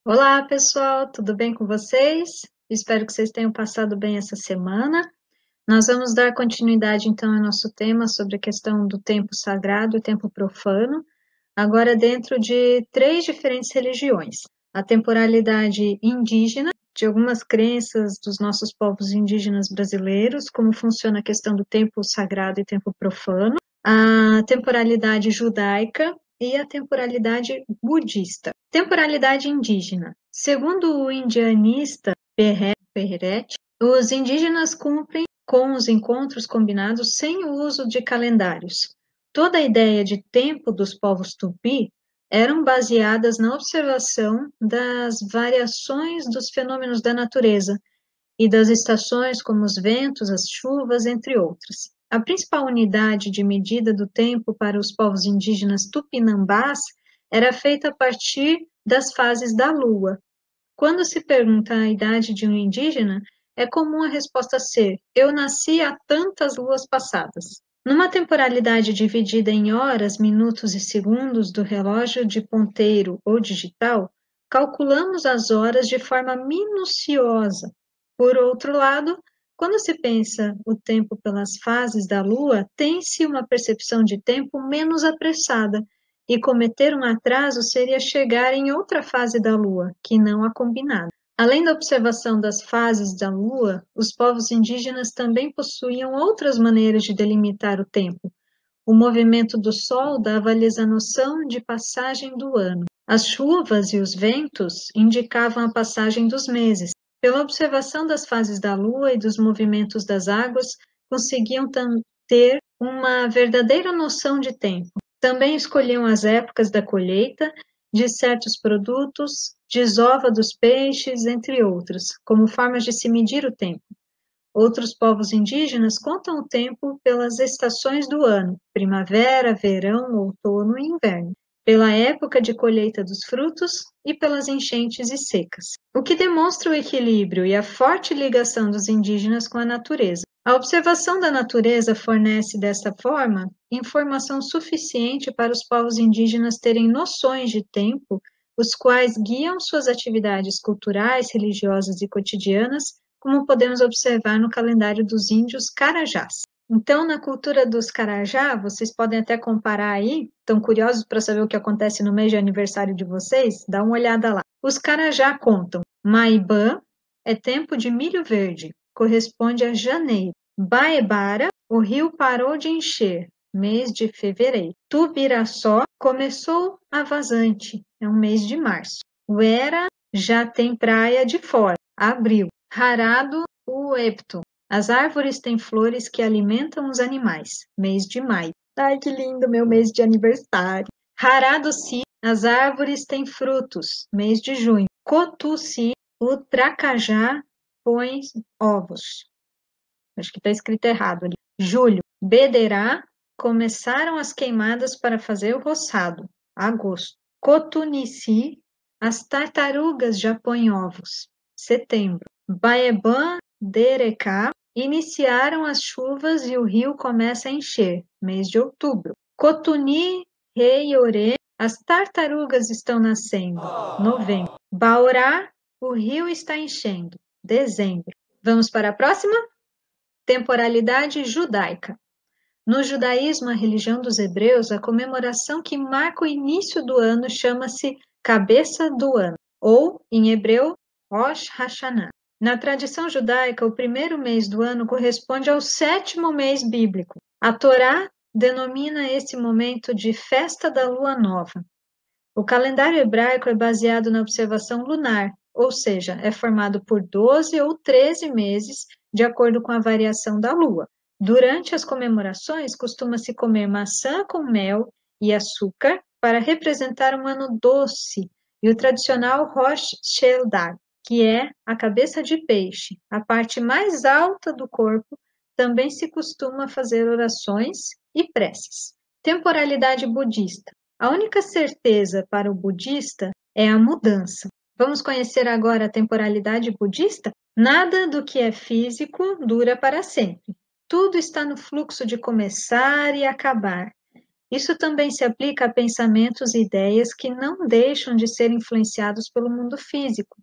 Olá, pessoal, tudo bem com vocês? Espero que vocês tenham passado bem essa semana. Nós vamos dar continuidade, então, ao nosso tema sobre a questão do tempo sagrado e tempo profano, agora dentro de 3 diferentes religiões. A temporalidade indígena, de algumas crenças dos nossos povos indígenas brasileiros, como funciona a questão do tempo sagrado e tempo profano, a temporalidade judaica e a temporalidade budista. Temporalidade indígena. Segundo o indianista Perret, os indígenas cumprem com os encontros combinados sem o uso de calendários. Toda a ideia de tempo dos povos tupi eram baseadas na observação das variações dos fenômenos da natureza e das estações como os ventos, as chuvas, entre outras. A principal unidade de medida do tempo para os povos indígenas tupinambás era feita a partir das fases da lua. Quando se pergunta a idade de um indígena, é comum a resposta ser: eu nasci há tantas luas passadas. Numa temporalidade dividida em horas, minutos e segundos do relógio de ponteiro ou digital, calculamos as horas de forma minuciosa. Por outro lado, quando se pensa o tempo pelas fases da Lua, tem-se uma percepção de tempo menos apressada, e cometer um atraso seria chegar em outra fase da Lua, que não a combinada. Além da observação das fases da Lua, os povos indígenas também possuíam outras maneiras de delimitar o tempo. O movimento do Sol dava-lhes a noção de passagem do ano. As chuvas e os ventos indicavam a passagem dos meses. Pela observação das fases da Lua e dos movimentos das águas, conseguiam ter uma verdadeira noção de tempo. Também escolhiam as épocas da colheita de certos produtos, desova dos peixes, entre outros, como formas de se medir o tempo. Outros povos indígenas contam o tempo pelas estações do ano, primavera, verão, outono e inverno, pela época de colheita dos frutos e pelas enchentes e secas, o que demonstra o equilíbrio e a forte ligação dos indígenas com a natureza. A observação da natureza fornece, desta forma, informação suficiente para os povos indígenas terem noções de tempo, os quais guiam suas atividades culturais, religiosas e cotidianas, como podemos observar no calendário dos índios Carajás. Então, na cultura dos Carajá, vocês podem até comparar aí, estão curiosos para saber o que acontece no mês de aniversário de vocês? Dá uma olhada lá. Os Carajá contam: Maibã é tempo de milho verde, corresponde a janeiro. Baebara, o rio parou de encher, mês de fevereiro. Tubiraçó começou a vazante, é um mês de março. Uera já tem praia de fora, abril. Rarado o epto. As árvores têm flores que alimentam os animais, mês de maio. Ai, que lindo, meu mês de aniversário. Rarado si, as árvores têm frutos, mês de junho. Cotuci, o tracajá põe ovos. Acho que está escrito errado ali. Julho. Bederá, começaram as queimadas para fazer o roçado. Agosto. Cotunici, as tartarugas já põem ovos. Setembro. Baeban, Derecá, iniciaram as chuvas e o rio começa a encher. Mês de outubro. Cotuni, Reiorê, as tartarugas estão nascendo. Novembro. Baorá, o rio está enchendo. Dezembro. Vamos para a próxima? Temporalidade judaica. No judaísmo, a religião dos hebreus, a comemoração que marca o início do ano chama-se cabeça do ano, ou, em hebreu, Rosh Hashanah. Na tradição judaica, o primeiro mês do ano corresponde ao 7º mês bíblico. A Torá denomina esse momento de festa da lua nova. O calendário hebraico é baseado na observação lunar, ou seja, é formado por 12 ou 13 meses, de acordo com a variação da lua. Durante as comemorações, costuma-se comer maçã com mel e açúcar para representar um ano doce, e o tradicional Rosh Hashanah, que é a cabeça de peixe, a parte mais alta do corpo, também se costuma fazer orações e preces. Temporalidade budista. A única certeza para o budista é a mudança. Vamos conhecer agora a temporalidade budista? Nada do que é físico dura para sempre. Tudo está no fluxo de começar e acabar. Isso também se aplica a pensamentos e ideias que não deixam de ser influenciados pelo mundo físico.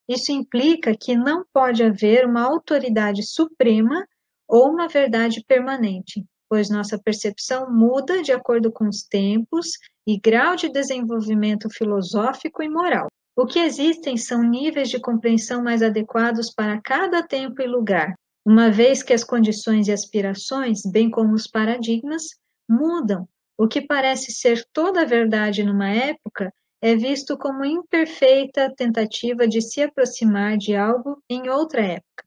Isso implica que não pode haver uma autoridade suprema ou uma verdade permanente, pois nossa percepção muda de acordo com os tempos e grau de desenvolvimento filosófico e moral. O que existem são níveis de compreensão mais adequados para cada tempo e lugar, uma vez que as condições e aspirações, bem como os paradigmas, mudam. O que parece ser toda a verdade numa época é visto como imperfeita tentativa de se aproximar de algo em outra época.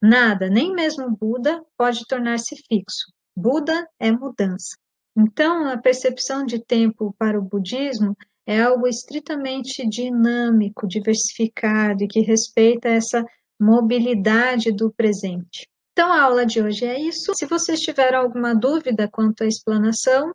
Nada, nem mesmo Buda, pode tornar-se fixo. Buda é mudança. Então, a percepção de tempo para o budismo é algo estritamente dinâmico, diversificado e que respeita essa mobilidade do presente. Então, a aula de hoje é isso. Se vocês tiveram alguma dúvida quanto à explanação,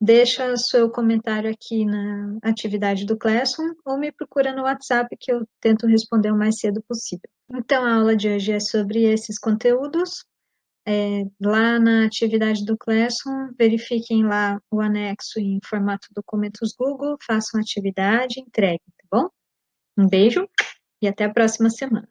deixa seu comentário aqui na atividade do Classroom ou me procura no WhatsApp que eu tento responder o mais cedo possível. Então, a aula de hoje é sobre esses conteúdos. Lá na atividade do Classroom, verifiquem lá o anexo em formato documentos Google, façam a atividade, entreguem, tá bom? Um beijo e até a próxima semana.